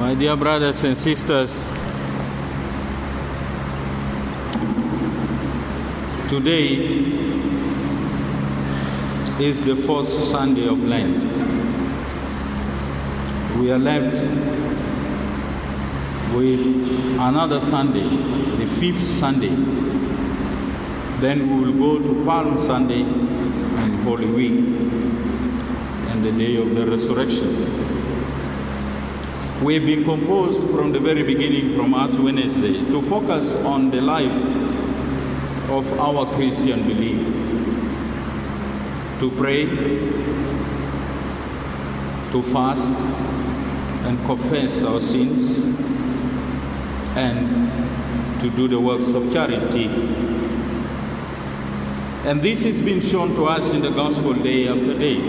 My dear brothers and sisters, today is the fourth Sunday of Lent. We are left with another Sunday, the fifth Sunday. Then we will go to Palm Sunday and Holy Week and the day of the resurrection. We have been composed from the very beginning, from Ash Wednesday, to focus on the life of our Christian belief, to pray, to fast and confess our sins, and to do the works of charity. And this has been shown to us in the gospel day after day.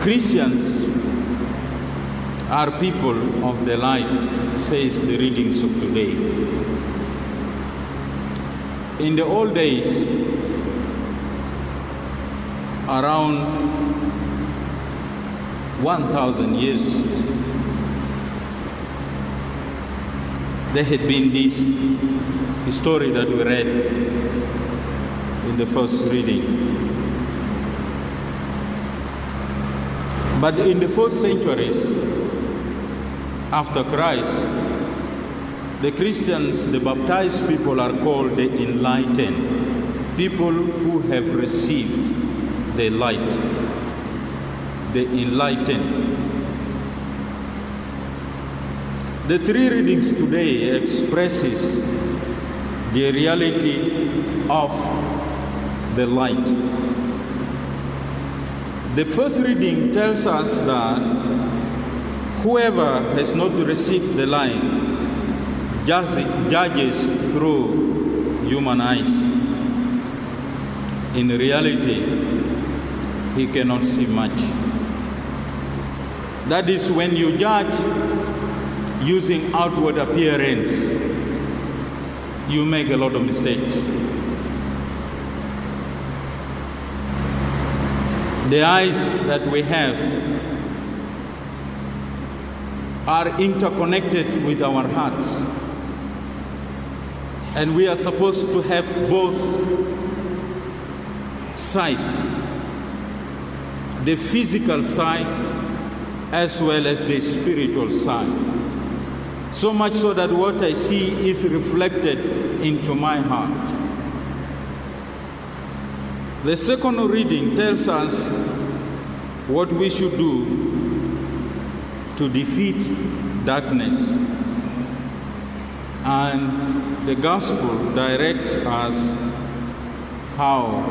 Christians are people of the light, says the readings of today. In the old days, around 1,000 years, there had been this story that we read in the first reading. But in the first centuries after Christ, the Christians, the baptized people, are called the enlightened, people who have received the light, the enlightened. The three readings today expresses the reality of the light. The first reading tells us that whoever has not received the light judges through human eyes. In reality, he cannot see much. That is, when you judge using outward appearance, you make a lot of mistakes. The eyes that we have are interconnected with our hearts. And we are supposed to have both sight, the physical side as well as the spiritual side. So much so that what I see is reflected into my heart. The second reading tells us what we should do to defeat darkness. And the gospel directs us how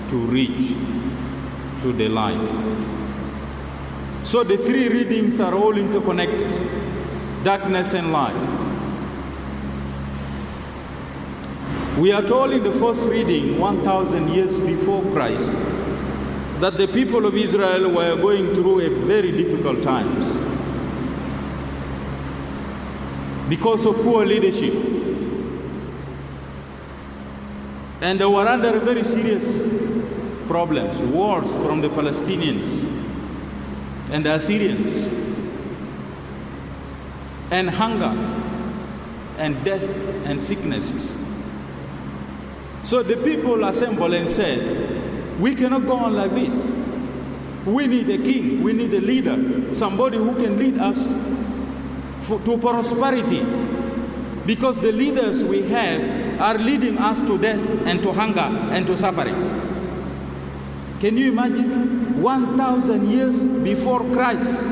to reach to the light. So the three readings are all interconnected, darkness and light. We are told in the first reading, 1,000 years before Christ, that the people of Israel were going through a very difficult times because of poor leadership. And they were under very serious problems, wars from the Palestinians and the Assyrians, and hunger and death and sicknesses. So the people assembled and said, we cannot go on like this. We need a king, we need a leader, somebody who can lead us to prosperity. Because the leaders we have are leading us to death and to hunger and to suffering. Can you imagine? 1,000 years before Christ,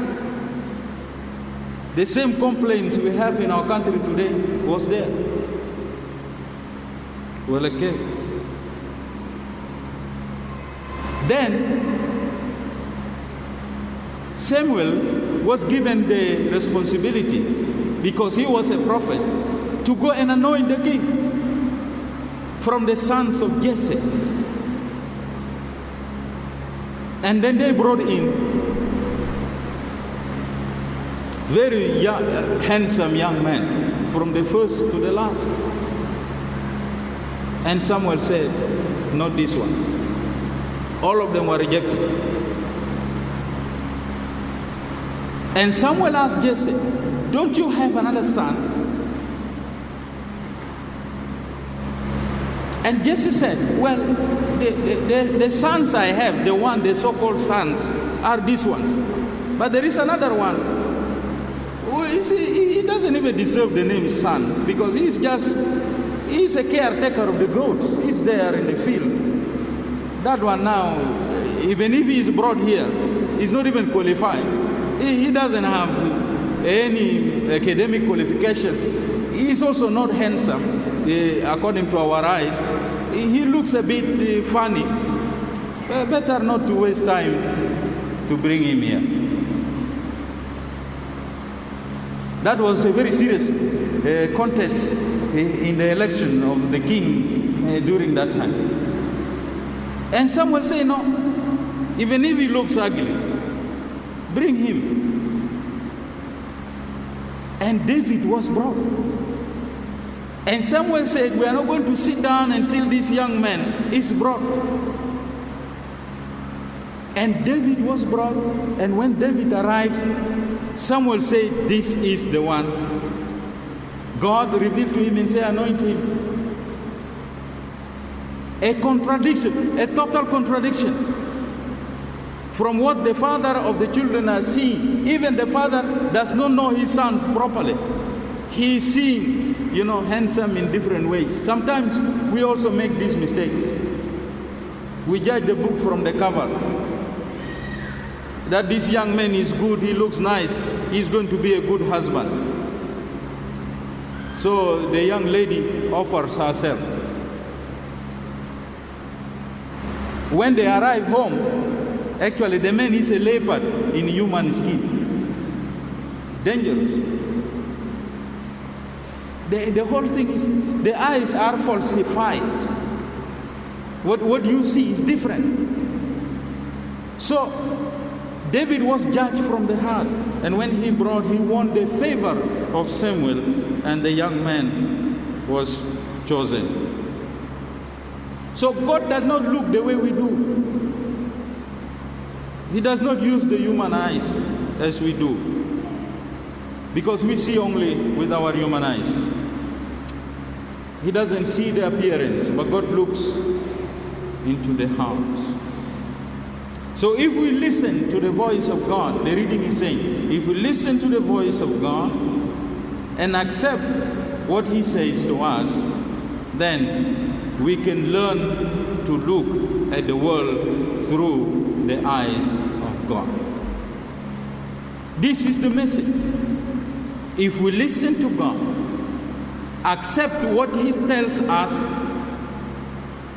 the same complaints we have in our country today was there. Well, okay. Then Samuel was given the responsibility, because he was a prophet, to go and anoint the king from the sons of Jesse. And then they brought in very young, handsome young men, from the first to the last. And Samuel said, not this one. All of them were rejected. And Samuel asked Jesse, don't you have another son? And Jesse said, well, the sons I have, the so-called sons, are these ones. But there is another one. He doesn't even deserve the name son, because he's a caretaker of the goats. He's there in the field. That one now, even if he's brought here, he's not even qualified. He doesn't have any academic qualification. He's also not handsome, according to our eyes. He looks a bit funny. Better not to waste time to bring him here. That was a very serious contest in the election of the king during that time. And some will say, no, even if he looks ugly, bring him. And David was brought. And Samuel said, we are not going to sit down until this young man is brought. And David was brought. And when David arrived, Samuel said, this is the one. God revealed to him and said, anoint him. A contradiction, a total contradiction from what the father of the children are seeing. Even the father does not know his sons properly. He is seeing, handsome in different ways. Sometimes we also make these mistakes. We judge the book from the cover. That this young man is good, he looks nice, he's going to be a good husband. So the young lady offers herself. When they arrive home, actually the man is a leopard in human skin. Dangerous. The whole thing is, the eyes are falsified. What you see is different. So David was judged from the heart, and when he won the favor of Samuel, and the young man was chosen. So God does not look the way we do. He does not use the human eyes as we do, because we see only with our human eyes. He doesn't see the appearance, but God looks into the heart. So if we listen to the voice of God, the reading is saying, if we listen to the voice of God and accept what He says to us, then we can learn to look at the world through the eyes of God. This is the message. If we listen to God, accept what He tells us,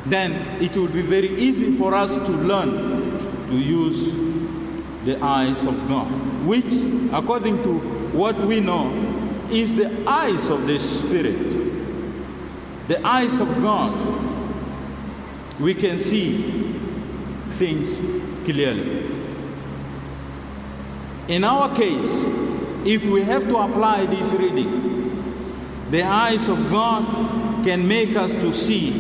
then it will be very easy for us to learn to use the eyes of God, which, according to what we know, is the eyes of the Spirit. The eyes of God. We can see things clearly. In our case, if we have to apply this reading, the eyes of God can make us to see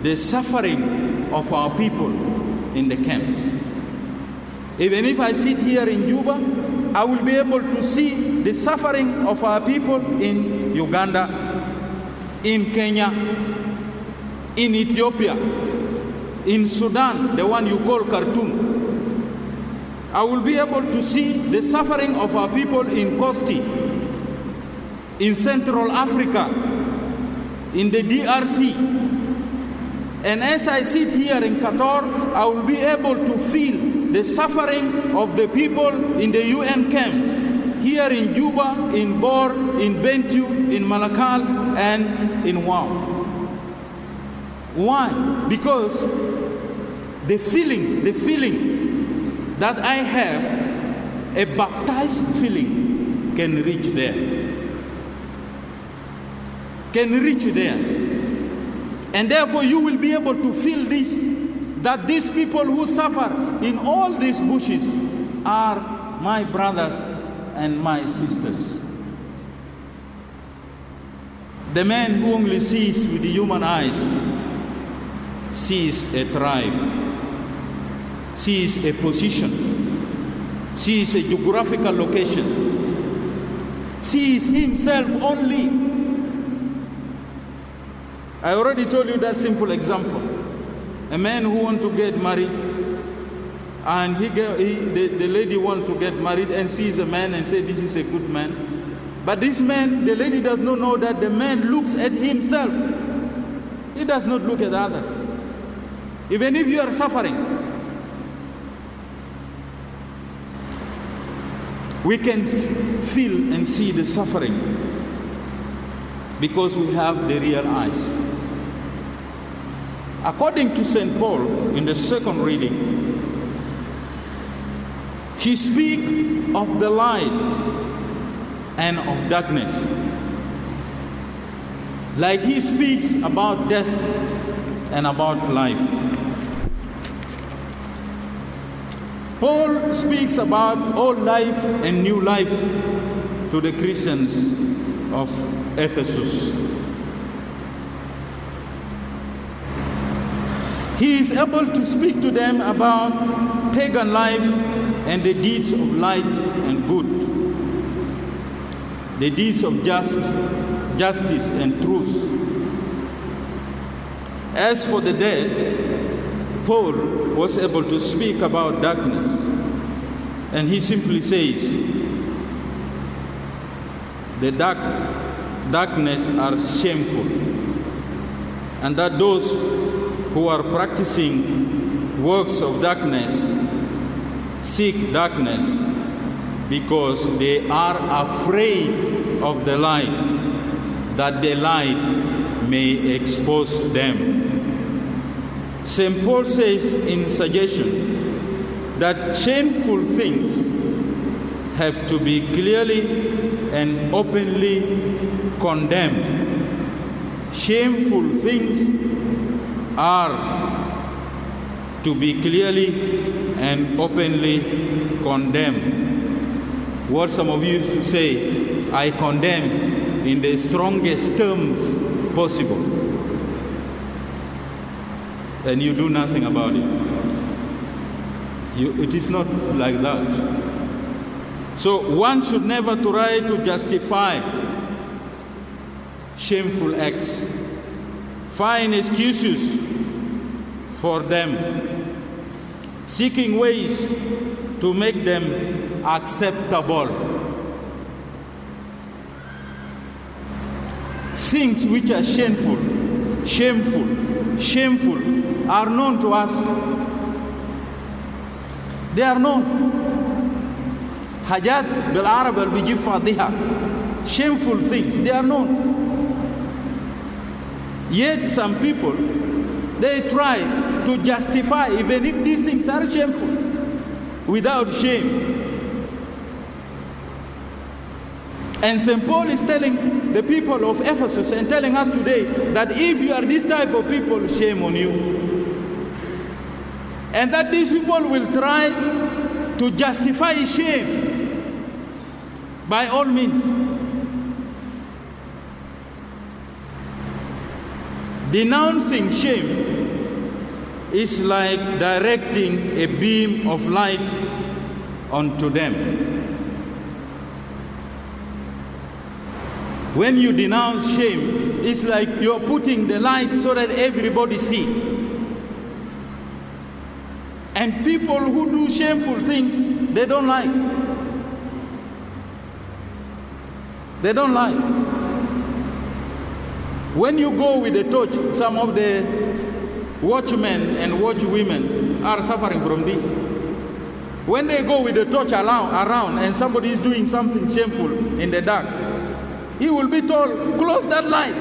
the suffering of our people in the camps. Even if I sit here in Juba, I will be able to see the suffering of our people in Uganda, in Kenya, in Ethiopia, in Sudan, the one you call Khartoum. I will be able to see the suffering of our people in Kosti, in Central Africa, in the DRC. And as I sit here in Qatar, I will be able to feel the suffering of the people in the UN camps, here in Juba, in Bor, in Bentiu, in Malakal, and in Wau. Why? Because the feeling that I have, a baptized feeling, can reach there. Can reach there. And therefore you will be able to feel this, that these people who suffer in all these bushes are my brothers and my sisters. The man who only sees with the human eyes sees a tribe, sees a position, sees a geographical location, sees himself only. I already told you that simple example. A man who wants to get married, and the lady wants to get married and sees a man and says, this is a good man. But this man, the lady does not know that the man looks at himself. He does not look at others. Even if you are suffering, we can feel and see the suffering because we have the real eyes. According to St. Paul, in the second reading, he speaks of the light and of darkness. Like he speaks about death and about life. Paul speaks about old life and new life to the Christians of Ephesus. He is able to speak to them about pagan life and the deeds of light and good, the deeds of justice and truth. As for the dead, Paul was able to speak about darkness, and he simply says, the darkness are shameful, and that those who are practicing works of darkness seek darkness because they are afraid of the light, that the light may expose them. St. Paul says in suggestion that shameful things have to be clearly and openly condemned. Shameful things are to be clearly and openly condemned. What some of you used to say, I condemn in the strongest terms possible. And you do nothing about it. It is not like that. So one should never try to justify shameful acts, find excuses for them, seeking ways to make them acceptable. Things which are shameful are known to us. They are known. Hajat bil Arab al bijib fadiha. Shameful things, they are known. Yet some people, they try to justify even if these things are shameful without shame. And St. Paul is telling the people of Ephesus and telling us today that if you are this type of people, shame on you. And that these people will try to justify shame by all means. Denouncing shame is like directing a beam of light onto them. When you denounce shame, it's like you're putting the light so that everybody sees. And people who do shameful things, they don't like. They don't like. When you go with a torch, some of the watchmen and watchwomen are suffering from this. When they go with the torch around and somebody is doing something shameful in the dark, he will be told, close that light.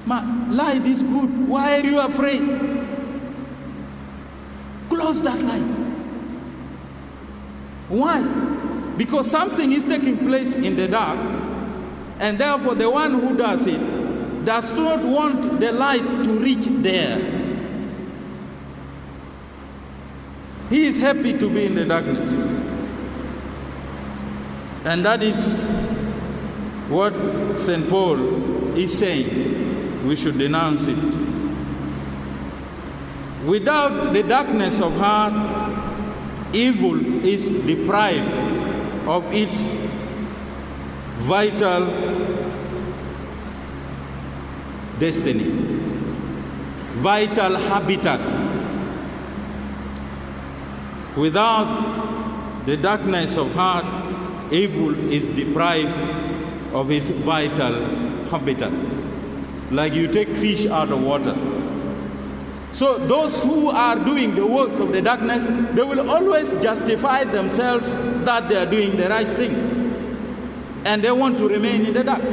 Light is good. Why are you afraid? Close that light. Why? Because something is taking place in the dark, and therefore the one who does it does not want the light to reach there. He is happy to be in the darkness. And that is what St. Paul is saying. We should denounce it. Without the darkness of heart, evil is deprived of its vital destiny, vital habitat. Without the darkness of heart, evil is deprived of its vital habitat. Like you take fish out of water. So those who are doing the works of the darkness, they will always justify themselves that they are doing the right thing. And they want to remain in the dark.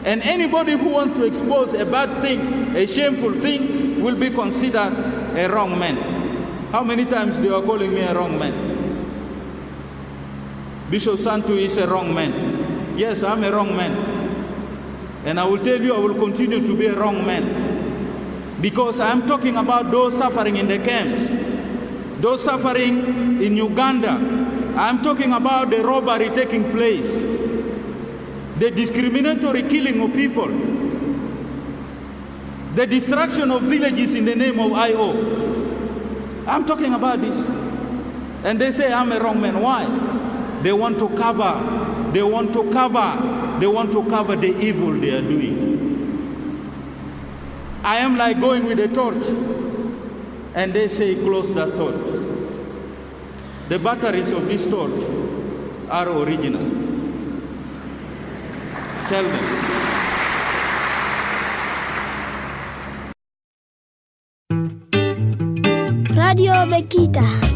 And anybody who wants to expose a bad thing, a shameful thing, will be considered a wrong man. How many times they are calling me a wrong man? Bishop Santo is a wrong man. Yes, I'm a wrong man. And I will tell you, I will continue to be a wrong man. Because I'm talking about those suffering in the camps, those suffering in Uganda. I'm talking about the robbery taking place, the discriminatory killing of people, the destruction of villages in the name of IO. I'm talking about this. And they say I'm a wrong man. Why? They want to cover the evil they are doing. I am like going with a torch, and they say close that torch. The batteries of this torch are original. Tell them. Radio Bekita.